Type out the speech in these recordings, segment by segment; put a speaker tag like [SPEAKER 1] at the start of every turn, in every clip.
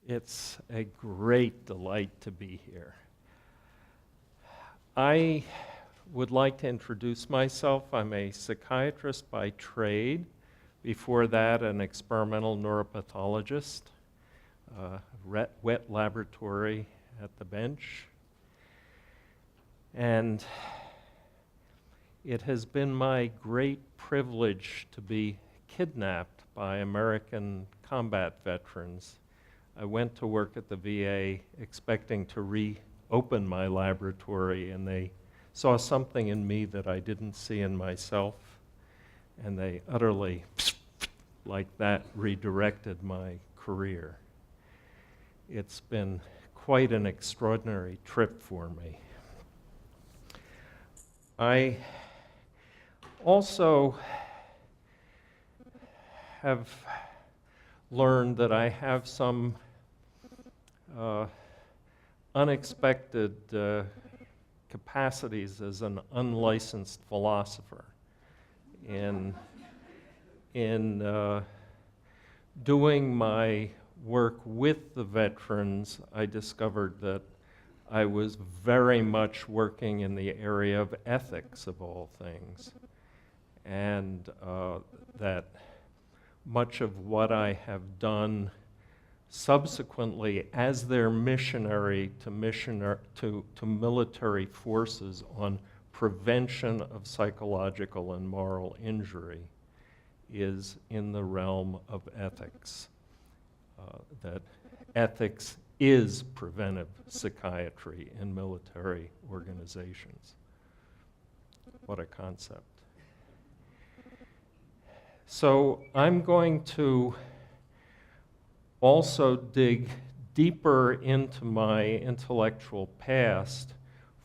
[SPEAKER 1] It's a great delight to be here. I would like to introduce myself. I'm a psychiatrist by trade. Before that, an experimental neuropathologist, wet laboratory at the bench. And it has been my great privilege to be kidnapped by American combat veterans. I went to work at the VA expecting to reopen my laboratory, and they saw something in me that I didn't see in myself, and they utterly, like that, redirected my career. It's been quite an extraordinary trip for me. I also have learned that I have some unexpected capacities as an unlicensed philosopher. In doing my work with the veterans, I discovered that I was very much working in the area of ethics, of all things, and that much of what I have done subsequently as their missionary to military forces on prevention of psychological and moral injury is in the realm of ethics. That ethics is preventive psychiatry in military organizations. What a concept. So I'm going to also dig deeper into my intellectual past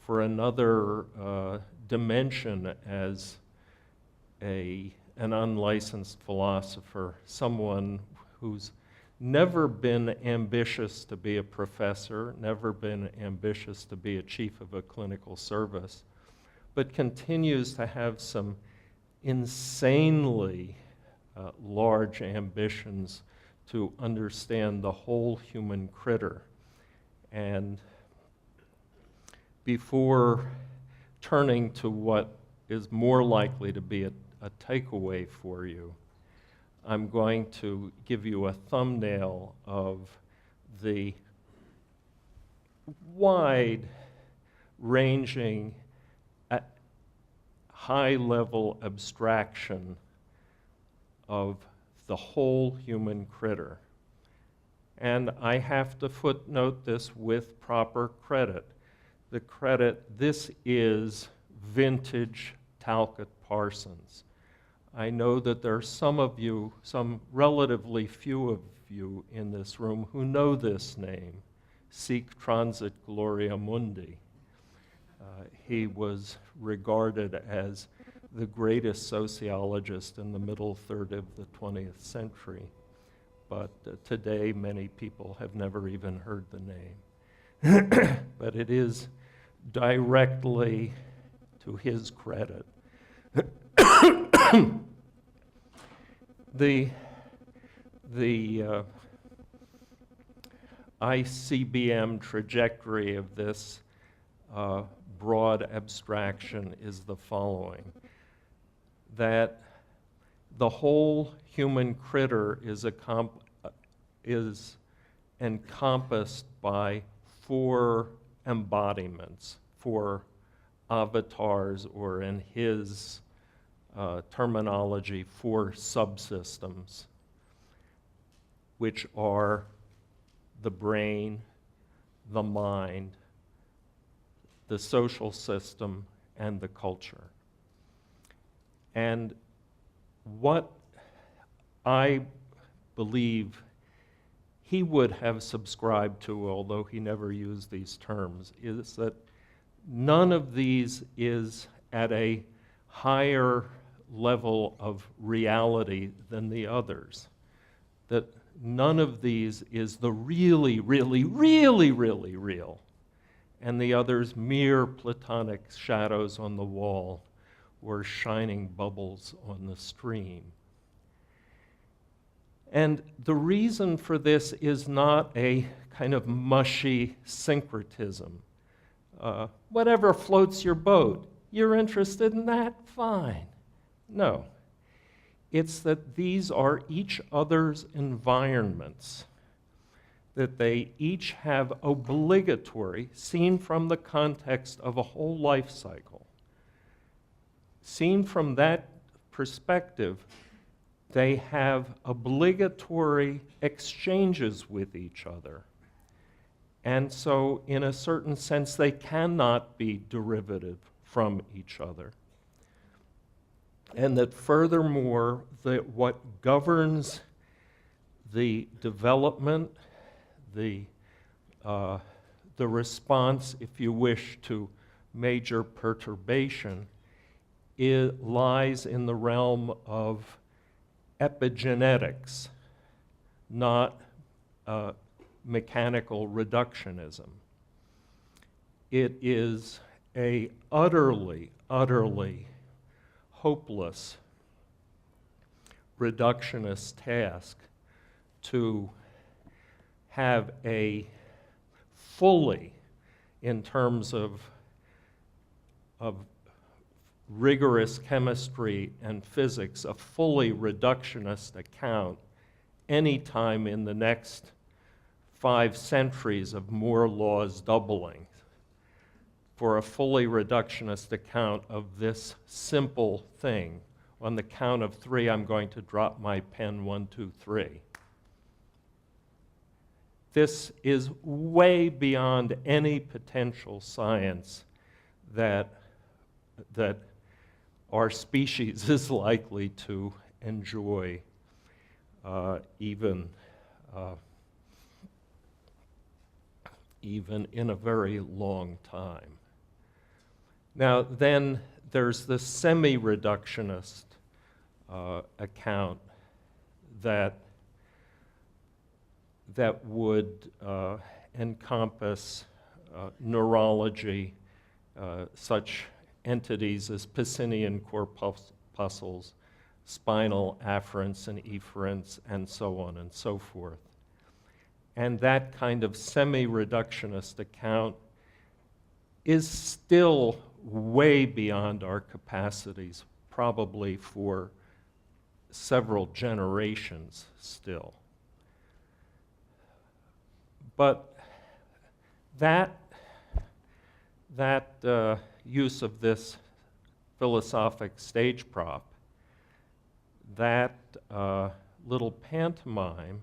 [SPEAKER 1] for another dimension as an unlicensed philosopher, someone who's never been ambitious to be a professor, never been ambitious to be a chief of a clinical service, but continues to have some insanely large ambitions to understand the whole human critter. And before turning to what is more likely to be a takeaway for you, I'm going to give you a thumbnail of the wide-ranging, high-level abstraction of the whole human critter. And I have to footnote this with proper credit. The credit, this is vintage Talcott Parsons. I know that there are some of you, some relatively few of you in this room who know this name, Sic transit gloria mundi. He was regarded as the greatest sociologist in the middle third of the 20th century. But today, many people have never even heard the name. But it is directly to his credit. The ICBM trajectory of this broad abstraction is the following: that the whole human critter is encompassed by four embodiments, four avatars, or in his terminology, four subsystems, which are the brain, the mind, the social system, and the culture. And what I believe he would have subscribed to, although he never used these terms, is that none of these is at a higher level of reality than the others. That none of these is the really, really, really, really real, and the others mere platonic shadows on the wall or shining bubbles on the stream. And the reason for this is not a kind of mushy syncretism. Whatever floats your boat, you're interested in that? Fine. No. It's that these are each other's environments, that they each have obligatory, seen from the context of a whole life cycle. Seen from that perspective, they have obligatory exchanges with each other. And so, in a certain sense, they cannot be derivative from each other. And that furthermore, that what governs the development, the response, if you wish, to major perturbation, it lies in the realm of epigenetics, not mechanical reductionism. It is a utterly hopeless reductionist task to have a fully, in terms of rigorous chemistry and physics, a fully reductionist account any time in the next 5 centuries of Moore law's doubling, for a fully reductionist account of this simple thing. On the count of 3, I'm going to drop my pen, 1, 2, 3. This is way beyond any potential science that our species is likely to enjoy even in a very long time. Now, then there's the semi-reductionist account that would encompass neurology, such entities as Pacinian corpuscles, spinal afferents and efferents, and so on and so forth. And that kind of semi-reductionist account is still way beyond our capacities, probably for several generations still. But that use of this philosophic stage prop, that little pantomime,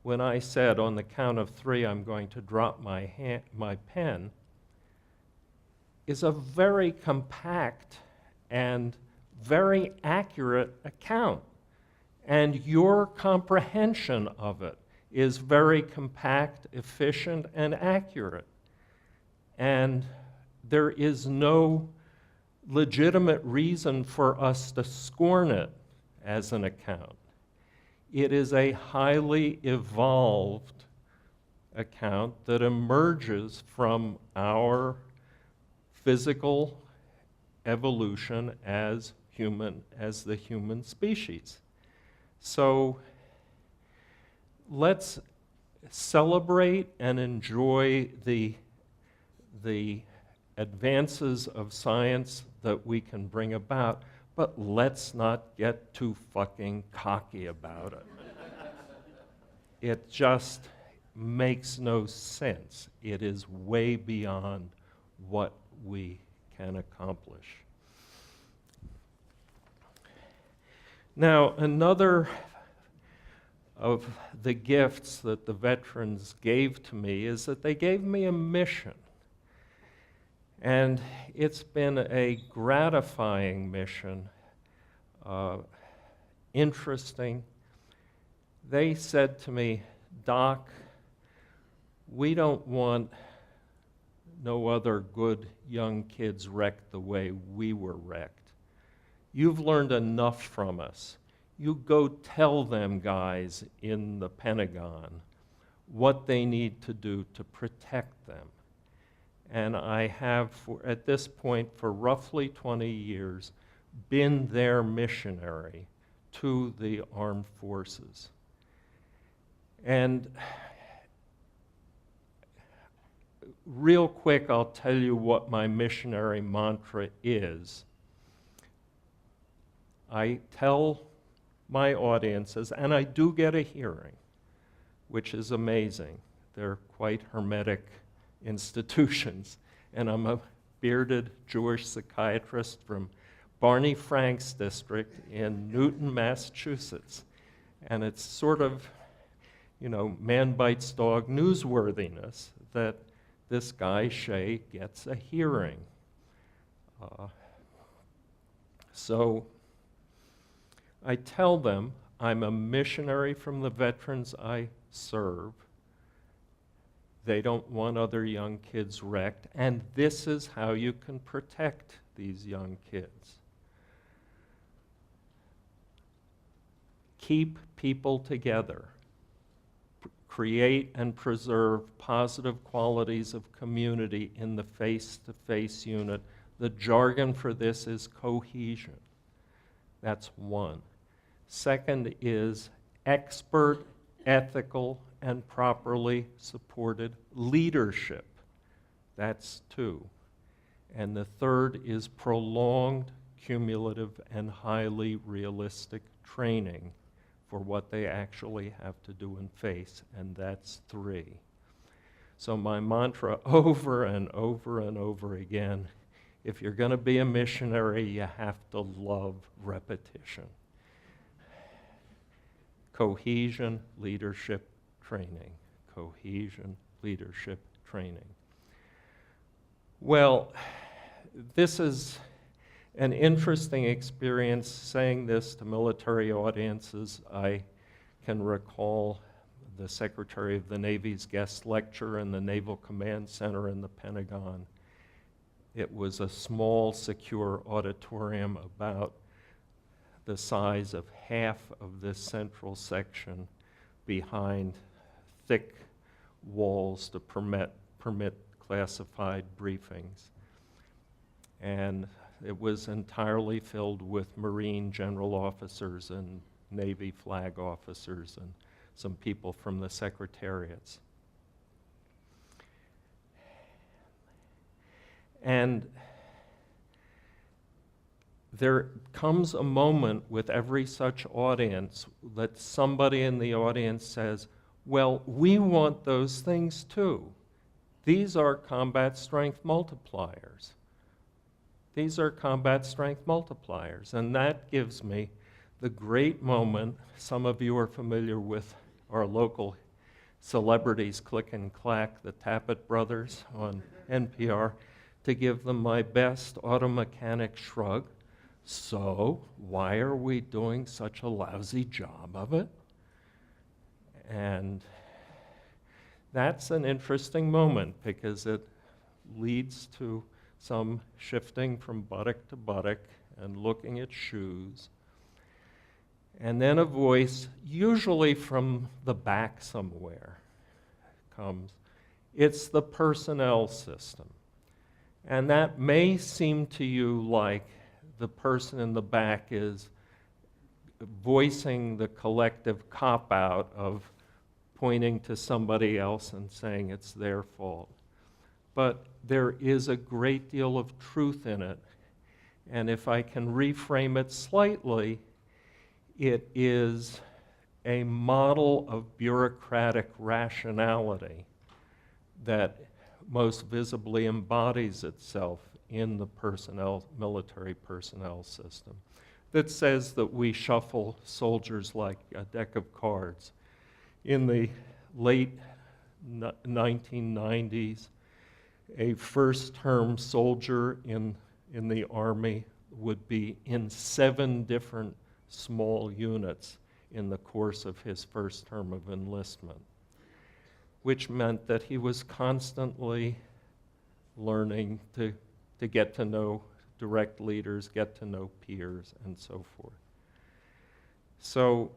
[SPEAKER 1] when I said on the count of 3 I'm going to drop my pen, is a very compact and very accurate account. And your comprehension of it is very compact, efficient, and accurate. And there is no legitimate reason for us to scorn it as an account. It is a highly evolved account that emerges from our physical evolution as the human species. So let's celebrate and enjoy the advances of science that we can bring about, but let's not get too fucking cocky about it. It just makes no sense. It is way beyond what we can accomplish. Now, another of the gifts that the veterans gave to me is that they gave me a mission. And it's been a gratifying mission, interesting. They said to me, "Doc, we don't want no other good young kids wrecked the way we were wrecked. You've learned enough from us. You go tell them guys in the Pentagon what they need to do to protect them." And I have, at this point, for roughly 20 years, been their missionary to the armed forces. And real quick, I'll tell you what my missionary mantra is. I tell my audiences, and I do get a hearing, which is amazing. They're quite hermetic institutions. And I'm a bearded Jewish psychiatrist from Barney Frank's district in Newton, Massachusetts. And it's sort of, you know, man bites dog newsworthiness that this guy, Shay, gets a hearing. So I tell them I'm a missionary from the veterans I serve. They don't want other young kids wrecked, and this is how you can protect these young kids. Keep people together. Create and preserve positive qualities of community in the face-to-face unit. The jargon for this is cohesion. That's one. Second is expert, ethical, and properly supported leadership. That's two. And the third is prolonged, cumulative, and highly realistic training for what they actually have to do and face, and that's three. So my mantra over and over and over again, if you're going to be a missionary, you have to love repetition. Cohesion, leadership, training. Cohesion, leadership, training. Well, this is an interesting experience saying this to military audiences. I can recall the Secretary of the Navy's guest lecture in the Naval Command Center in the Pentagon. It was a small, secure auditorium about the size of half of this central section behind thick walls to permit classified briefings. And it was entirely filled with Marine general officers and Navy flag officers and some people from the secretariats. And there comes a moment with every such audience that somebody in the audience says, well, we want those things too. These are combat strength multipliers. These are combat strength multipliers. And that gives me the great moment. Some of you are familiar with our local celebrities, Click and Clack, the Tappet brothers on NPR, to give them my best auto mechanic shrug. So, why are we doing such a lousy job of it? And that's an interesting moment because it leads to some shifting from buttock to buttock and looking at shoes. And then a voice, usually from the back somewhere, comes. It's the personnel system. And that may seem to you like the person in the back is voicing the collective cop-out of pointing to somebody else and saying it's their fault. But there is a great deal of truth in it. And if I can reframe it slightly, it is a model of bureaucratic rationality that most visibly embodies itself in the military personnel system, that says that we shuffle soldiers like a deck of cards. In the late 1990s, a first-term soldier in the Army would be in 7 different small units in the course of his first term of enlistment, which meant that he was constantly learning to get to know direct leaders, get to know peers, and so forth. So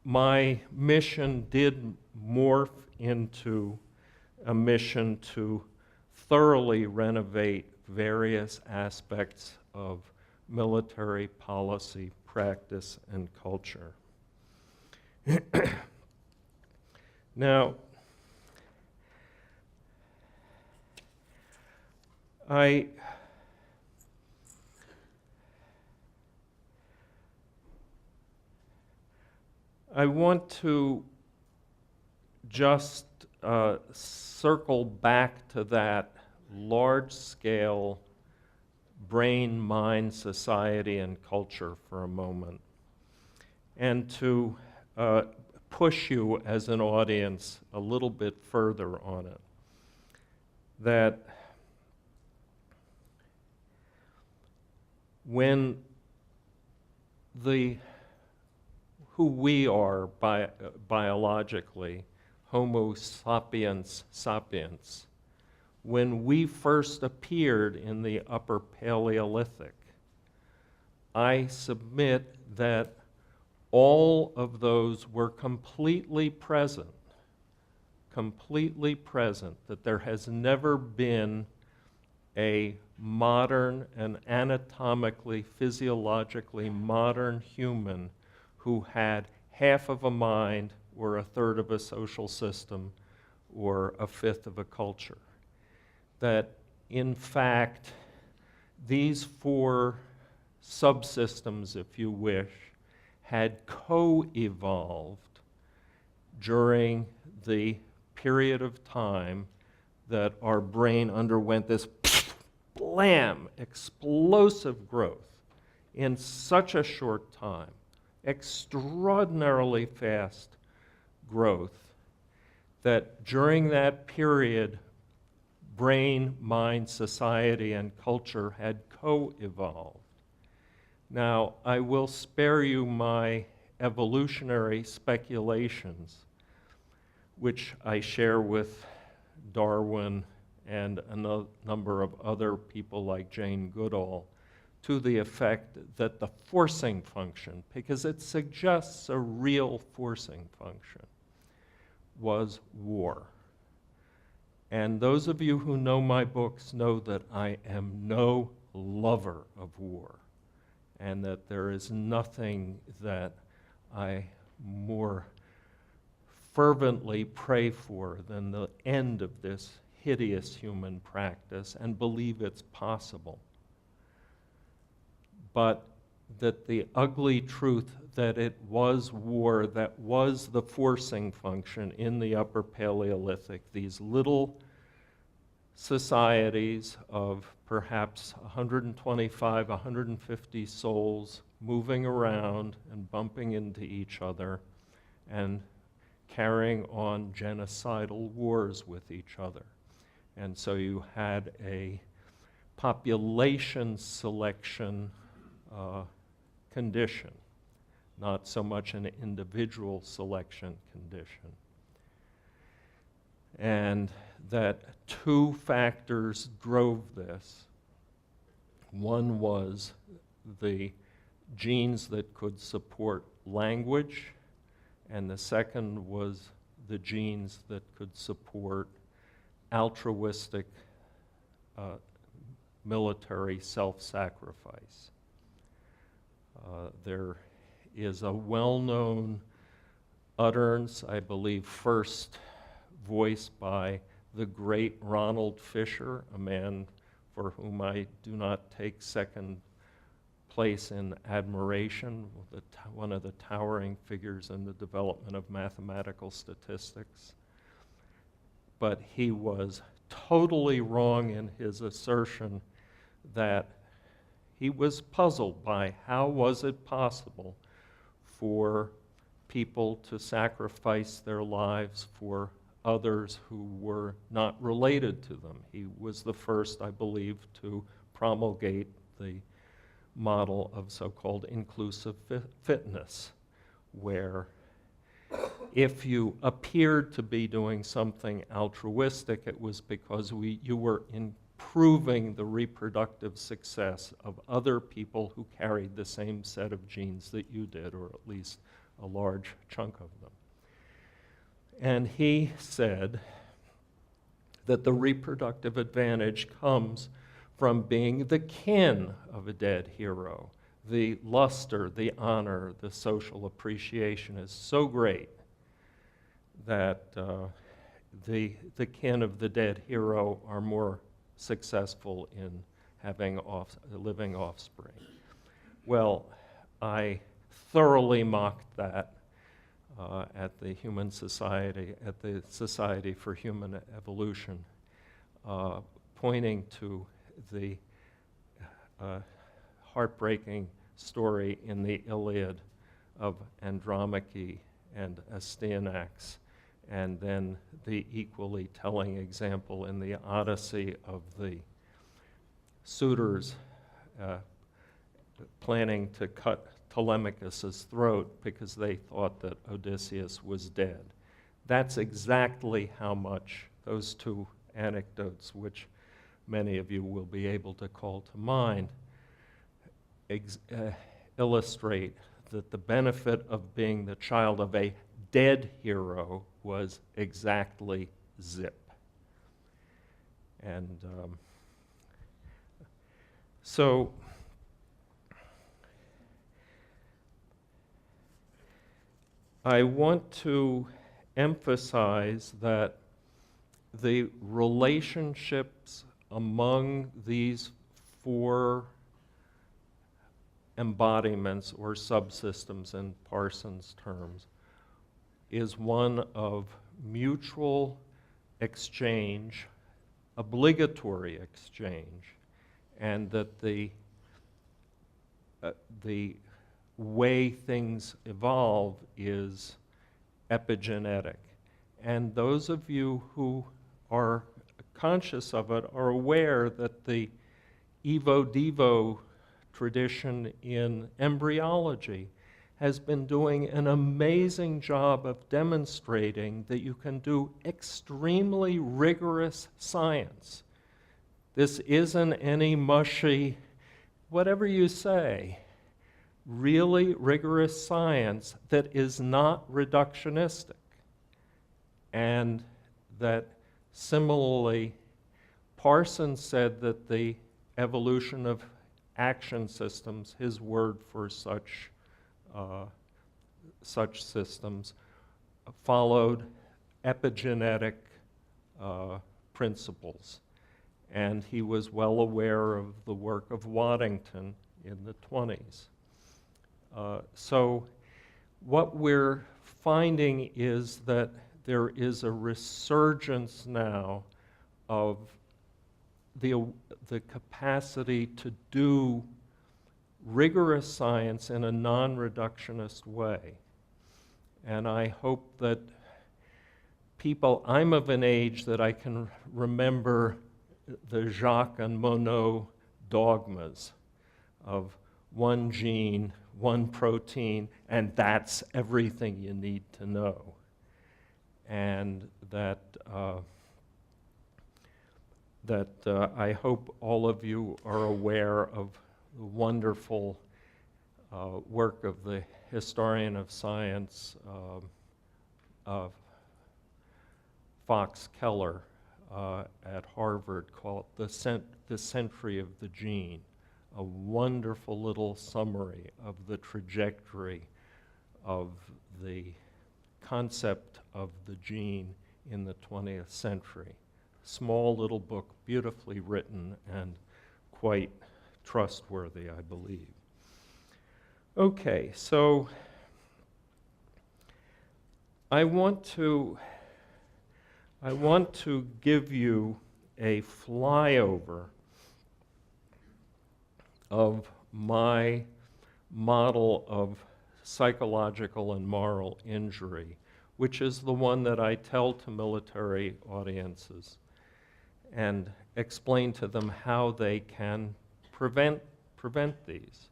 [SPEAKER 1] my mission did morph into a mission to thoroughly renovate various aspects of military policy, practice, and culture. Now, I want to just circle back to that large-scale brain, mind, society, and culture for a moment, and to push you as an audience a little bit further on it. That when who we are biologically, Homo sapiens sapiens, when we first appeared in the Upper Paleolithic, I submit that all of those were completely present, that there has never been a modern and anatomically, physiologically modern human who had half of a mind or a third of a social system or a fifth of a culture. That, in fact, these four subsystems, if you wish, had co-evolved during the period of time that our brain underwent this blam, explosive growth in such a short time, extraordinarily fast growth, that during that period, brain, mind, society, and culture had co-evolved. Now, I will spare you my evolutionary speculations, which I share with Darwin and a number of other people like Jane Goodall, to the effect that the forcing function, because it suggests a real forcing function, was war. And those of you who know my books know that I am no lover of war, and that there is nothing that I more fervently pray for than the end of this hideous human practice, and believe it's possible. But that the ugly truth that it was war that was the forcing function in the Upper Paleolithic, these little societies of perhaps 125, 150 souls moving around and bumping into each other and carrying on genocidal wars with each other. And so you had a population selection condition, not so much an individual selection condition. And that two factors drove this. One was the genes that could support language, and the second was the genes that could support altruistic military self-sacrifice. There is a well-known utterance, I believe first voiced by the great Ronald Fisher, a man for whom I do not take second place in admiration, one of the towering figures in the development of mathematical statistics. But he was totally wrong in his assertion that he was puzzled by how was it possible for people to sacrifice their lives for others who were not related to them. He was the first, I believe, to promulgate the model of so-called inclusive fitness, where if you appeared to be doing something altruistic, it was because you were improving the reproductive success of other people who carried the same set of genes that you did, or at least a large chunk of them. And he said that the reproductive advantage comes from being the kin of a dead hero, the luster, the honor, the social appreciation is so great that the kin of the dead hero are more successful in having living offspring. Well, I thoroughly mocked that at the Human Society, at the Society for Human Evolution, pointing to the heartbreaking story in the Iliad of Andromache and Astyanax, and then the equally telling example in the Odyssey of the suitors planning to cut Telemachus's throat because they thought that Odysseus was dead. That's exactly how much those two anecdotes, which many of you will be able to call to mind, illustrate that the benefit of being the child of a dead hero was exactly zip. And so I want to emphasize that the relationships among these four embodiments or subsystems in Parsons' terms is one of mutual exchange, obligatory exchange, and that the way things evolve is epigenetic. And those of you who are conscious of it are aware that the Evo-Devo tradition in embryology has been doing an amazing job of demonstrating that you can do extremely rigorous science. This isn't any mushy, whatever you say, really rigorous science that is not reductionistic. And that similarly, Parsons said that the evolution of action systems, his word for such systems, followed epigenetic principles. And he was well aware of the work of Waddington in the 20s. So what we're finding is that there is a resurgence now of the capacity to do rigorous science in a non-reductionist way. And I hope that people, I'm of an age that I can remember the Jacques and Monod dogmas of one gene, one protein, and that's everything you need to know. And that I hope all of you are aware of the wonderful work of the historian of science, Fox Keller at Harvard, called The Century of the Gene, a wonderful little summary of the trajectory of the concept of the gene in the 20th century. Small little book, beautifully written and quite trustworthy, I believe. Okay, so I want to give you a flyover of my model of psychological and moral injury, which is the one that I tell to military audiences and explain to them how they can prevent these.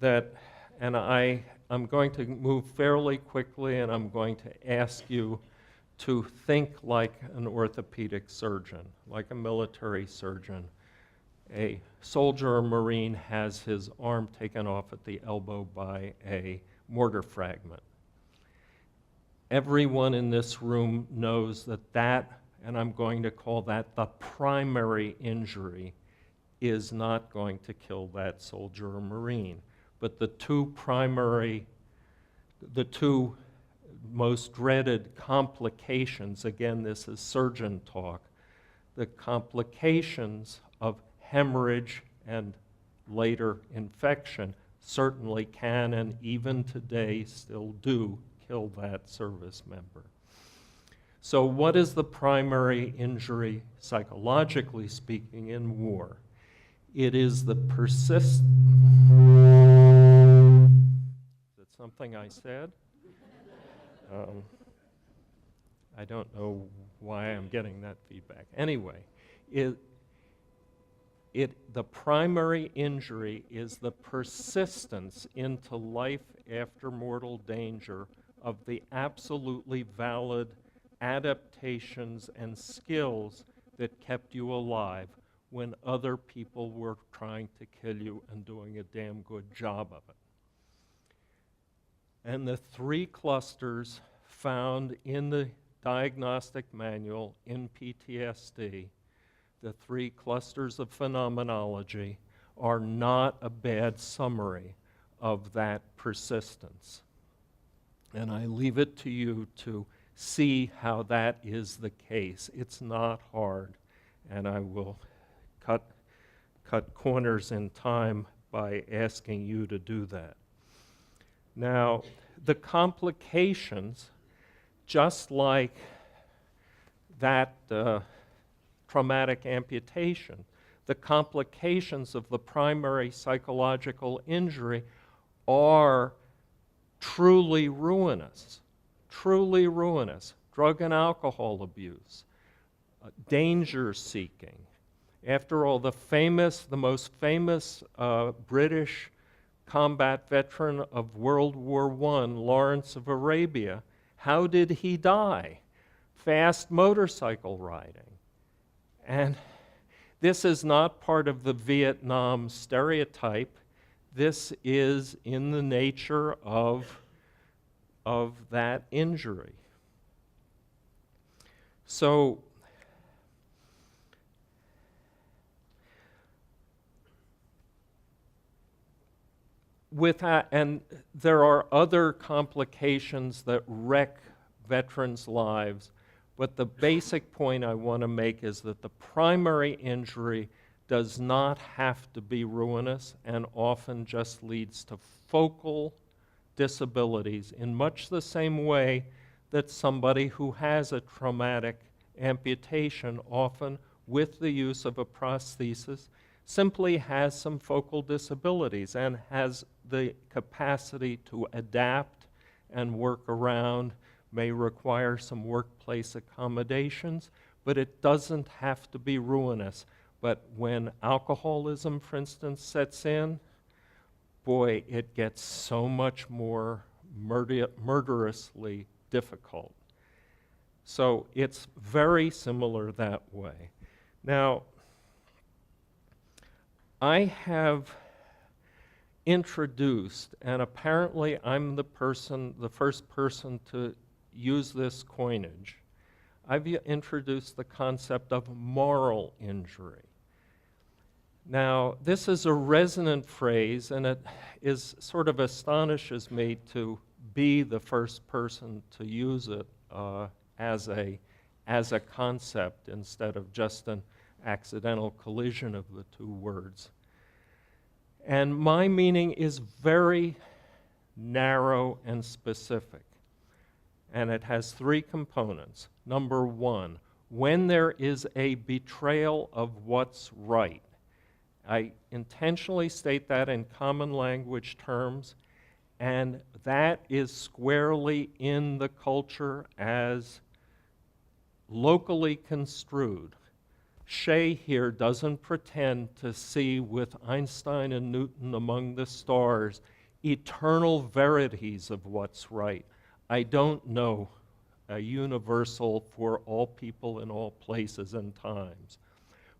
[SPEAKER 1] And I'm going to move fairly quickly, and I'm going to ask you to think like an orthopedic surgeon, like a military surgeon. A soldier or Marine has his arm taken off at the elbow by a mortar fragment. Everyone in this room knows that, and I'm going to call that the primary injury is not going to kill that soldier or Marine. But the two most dreaded complications, again, this is surgeon talk, the complications of hemorrhage and later infection certainly can, and even today still do, kill that service member. So what is the primary injury, psychologically speaking, in war? It is the Is it something I said? I don't know why I'm getting that feedback. Anyway, the primary injury is the persistence into life after mortal danger of the absolutely valid adaptations and skills that kept you alive when other people were trying to kill you and doing a damn good job of it. And the three clusters found in the diagnostic manual in PTSD, the three clusters of phenomenology, are not a bad summary of that persistence. And I leave it to you to see how that is the case. It's not hard, and I will cut corners in time by asking you to do that. Now, the complications, just like that traumatic amputation, the complications of the primary psychological injury are truly ruinous. Truly ruinous. Drug and alcohol abuse, danger seeking. After all, the most famous British combat veteran of World War I, Lawrence of Arabia, how did he die? Fast motorcycle riding. And this is not part of the Vietnam stereotype. This is in the nature of that injury. So, and there are other complications that wreck veterans' lives, but the basic point I want to make is that the primary injury does not have to be ruinous and often just leads to focal disabilities in much the same way that somebody who has a traumatic amputation, often with the use of a prosthesis, simply has some focal disabilities and has the capacity to adapt and work around, may require some workplace accommodations, but it doesn't have to be ruinous. But when alcoholism, for instance, sets in, boy, it gets so much more murderously difficult. So it's very similar that way. Now, I have introduced, and apparently I'm the first person to use this coinage. I've introduced the concept of moral injury. Now, this is a resonant phrase, and it is sort of astonishes me to be the first person to use it as a concept instead of just an accidental collision of the two words. And my meaning is very narrow and specific, and it has three components. Number one, when there is a betrayal of what's right. I intentionally state that in common language terms, and that is squarely in the culture as locally construed. Shay here doesn't pretend to see with Einstein and Newton among the stars eternal verities of what's right. I don't know a universal for all people in all places and times.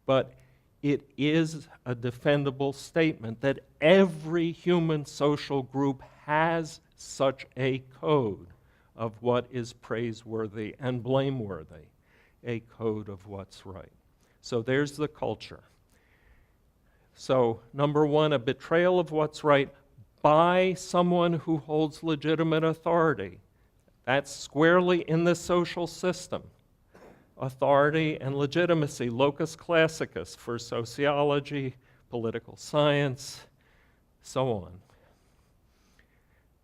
[SPEAKER 1] But it is a defendable statement that every human social group has such a code of what is praiseworthy and blameworthy, a code of what's right. So there's the culture. So, number one, a betrayal of what's right by someone who holds legitimate authority. That's squarely in the social system. Authority and legitimacy, locus classicus for sociology, political science, so on.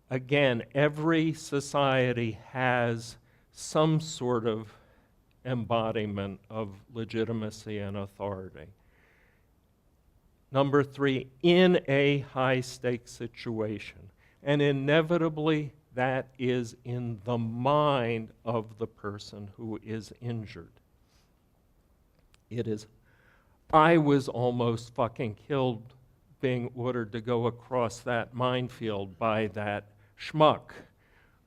[SPEAKER 1] Again, every society has some sort of embodiment of legitimacy and authority. Number three, in a high-stakes situation. And inevitably, that is in the mind of the person who is injured. It is, I was almost fucking killed being ordered to go across that minefield by that schmuck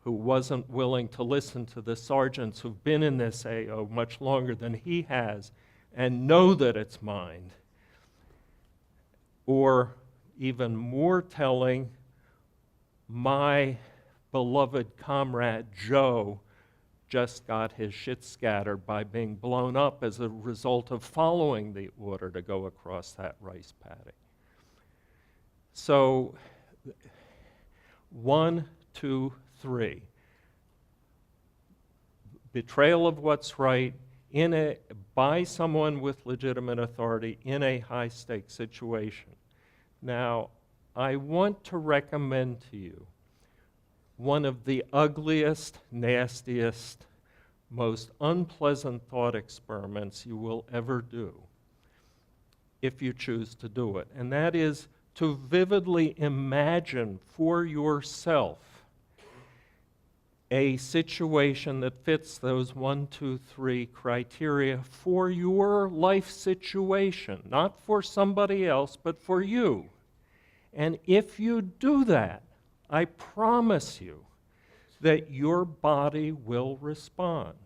[SPEAKER 1] who wasn't willing to listen to the sergeants who've been in this AO much longer than he has and know that it's mine. Or even more telling, my beloved comrade Joe just got his shit scattered by being blown up as a result of following the order to go across that rice paddy. So, 1, 2, 3. Betrayal of what's right by someone with legitimate authority in a high-stakes situation. Now, I want to recommend to you one of the ugliest, nastiest, most unpleasant thought experiments you will ever do, if you choose to do it. And that is to vividly imagine for yourself a situation that fits those 1, 2, 3 criteria for your life situation, not for somebody else, but for you. And if you do that, I promise you that your body will respond.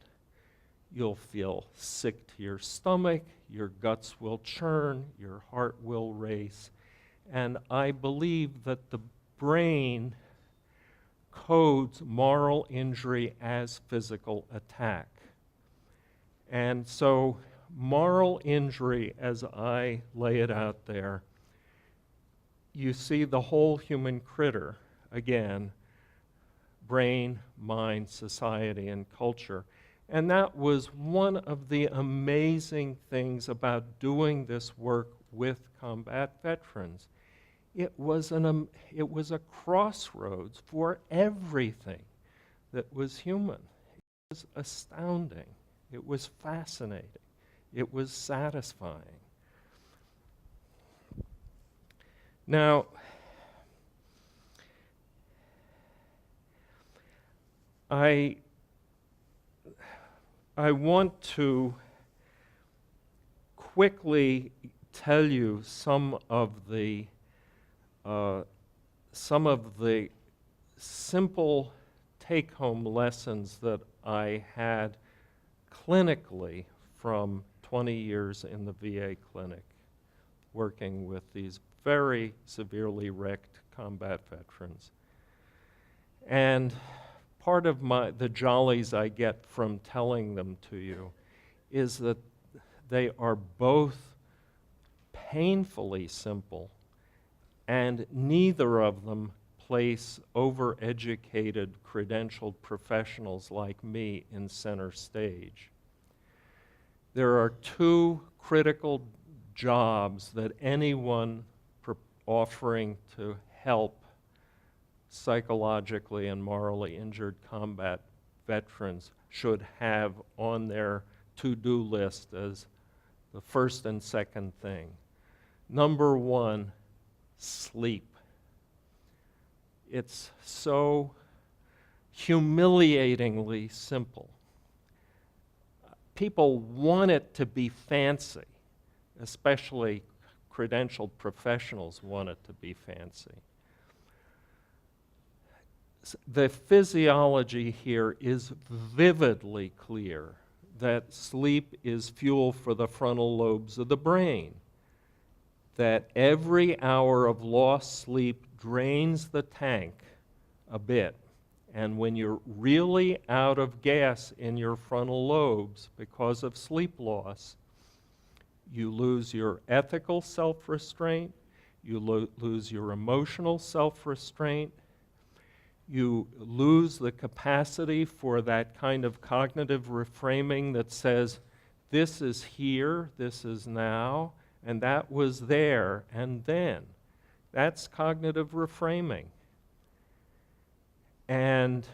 [SPEAKER 1] You'll feel sick to your stomach, your guts will churn, your heart will race, and I believe that the brain codes moral injury as physical attack. And so moral injury, as I lay it out there, you see the whole human critter, again, brain, mind, society, and culture. And that was one of the amazing things about doing this work with combat veterans. It was a crossroads for everything that was human. It was astounding. It was fascinating. It was satisfying. Now, I want to quickly tell you some of the simple take-home lessons that I had clinically from 20 years in the VA clinic, working with these very severely wrecked combat veterans. And part of the jollies I get from telling them to you is that they are both painfully simple, and neither of them place overeducated, credentialed professionals like me in center stage. There are two critical jobs that anyone offering to help psychologically and morally injured combat veterans should have on their to-do list as the first and second thing. Number one, sleep. It's so humiliatingly simple. People want it to be fancy, especially credentialed professionals want it to be fancy. The physiology here is vividly clear that sleep is fuel for the frontal lobes of the brain, that every hour of lost sleep drains the tank a bit, and when you're really out of gas in your frontal lobes because of sleep loss, You lose your ethical self-restraint. You lose your emotional self-restraint. You lose the capacity for that kind of cognitive reframing that says, this is here, this is now, and that was there, and then. That's cognitive reframing. And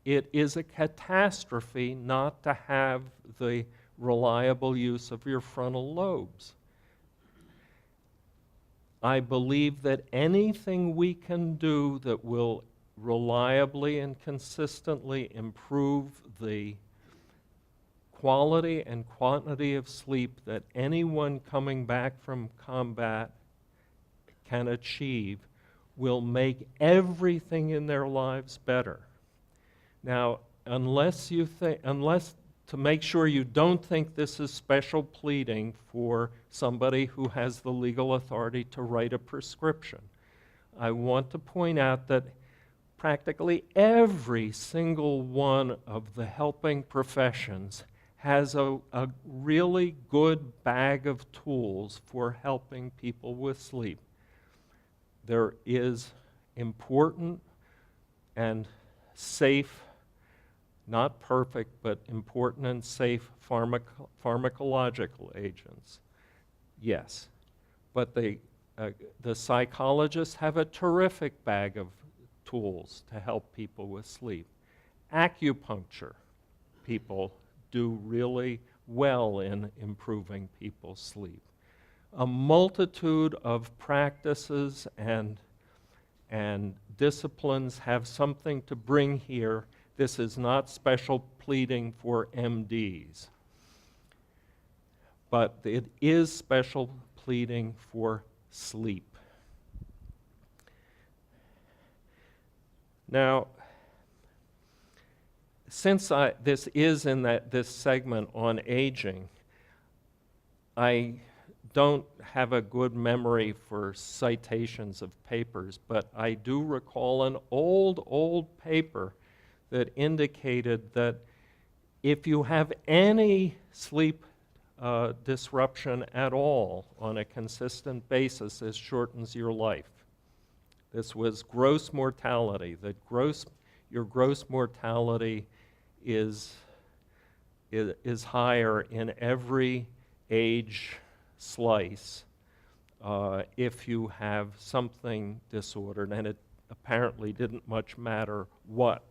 [SPEAKER 1] it is a catastrophe not to have the reliable use of your frontal lobes. I believe that anything we can do that will reliably and consistently improve the quality and quantity of sleep that anyone coming back from combat can achieve will make everything in their lives better. Now, unless to make sure you don't think this is special pleading for somebody who has the legal authority to write a prescription, I want to point out that practically every single one of the helping professions has a really good bag of tools for helping people with sleep. There is important and safe, not perfect, but important and safe pharmacological agents. Yes, but the psychologists have a terrific bag of tools to help people with sleep. Acupuncture, people do really well in improving people's sleep. A multitude of practices and disciplines have something to bring here. This is not special pleading for MDs, but it is special pleading for sleep. Now, since this is in this segment on aging, I don't have a good memory for citations of papers, but I do recall an old paper that indicated that if you have any sleep disruption at all on a consistent basis, it shortens your life. This was gross mortality. Your gross mortality is higher in every age slice if you have something disordered, and it apparently didn't much matter what.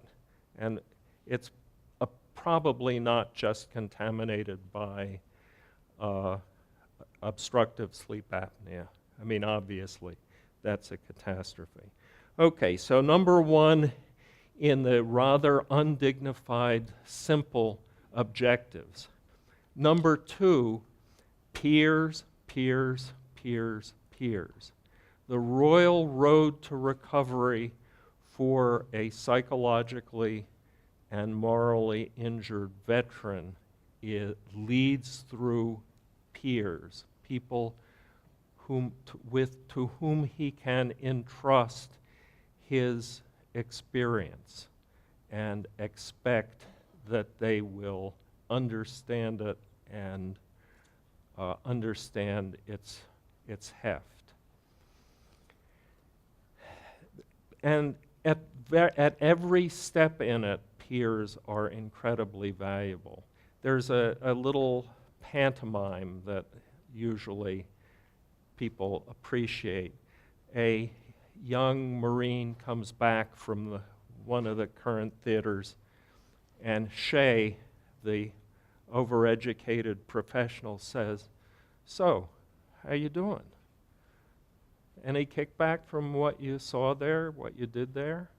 [SPEAKER 1] And it's probably not just contaminated by obstructive sleep apnea. I mean, obviously, that's a catastrophe. Okay, so number one in the rather undignified, simple objectives. Number two, peers, peers, peers, peers. The royal road to recovery for a psychologically and morally injured veteran leads through peers, people to whom he can entrust his experience and expect that they will understand it and understand its heft. And at every step in it, peers are incredibly valuable. There's a little pantomime that usually people appreciate. A young Marine comes back from one of the current theaters, and Shay, the overeducated professional, says, "So, how you doing? Any kickback from what you saw there, what you did there?"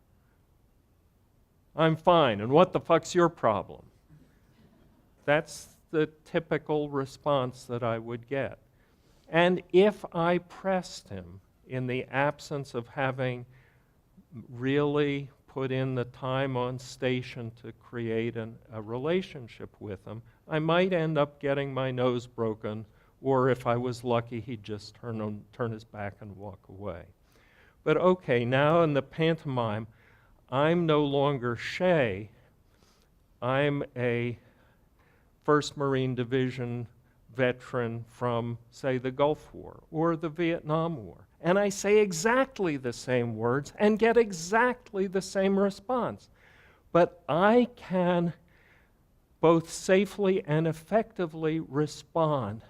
[SPEAKER 1] "I'm fine, and what the fuck's your problem?" That's the typical response that I would get. And if I pressed him in the absence of having really put in the time on station to create a relationship with him, I might end up getting my nose broken, or if I was lucky, he'd just turn his back and walk away. But okay, now in the pantomime, I'm no longer Shay. I'm a 1st Marine Division veteran from, say, the Gulf War or the Vietnam War. And I say exactly the same words and get exactly the same response. But I can both safely and effectively respond.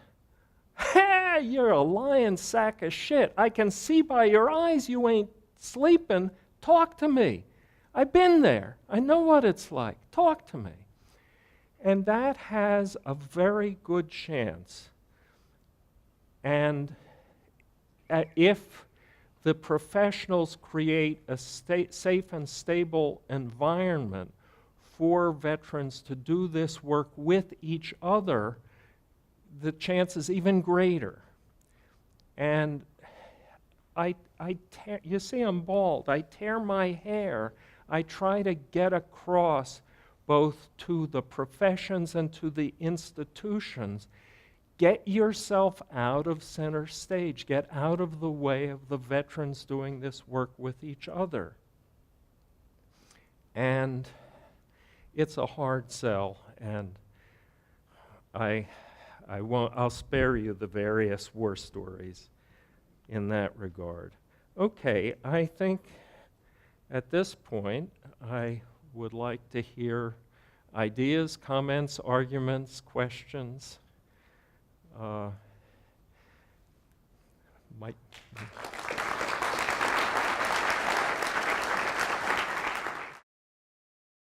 [SPEAKER 1] Hey, you're a lying sack of shit. I can see by your eyes you ain't sleeping. Talk to me. I've been there. I know what it's like. Talk to me. And that has a very good chance. And if the professionals create a safe and stable environment for veterans to do this work with each other, the chance is even greater. And you see I'm bald. I tear my hair. I try to get across both to the professions and to the institutions. Get yourself out of center stage. Get out of the way of the veterans doing this work with each other. And it's a hard sell, and I'll spare you the various war stories in that regard. Okay, I think at this point I would like to hear ideas, comments, arguments, questions. Mike.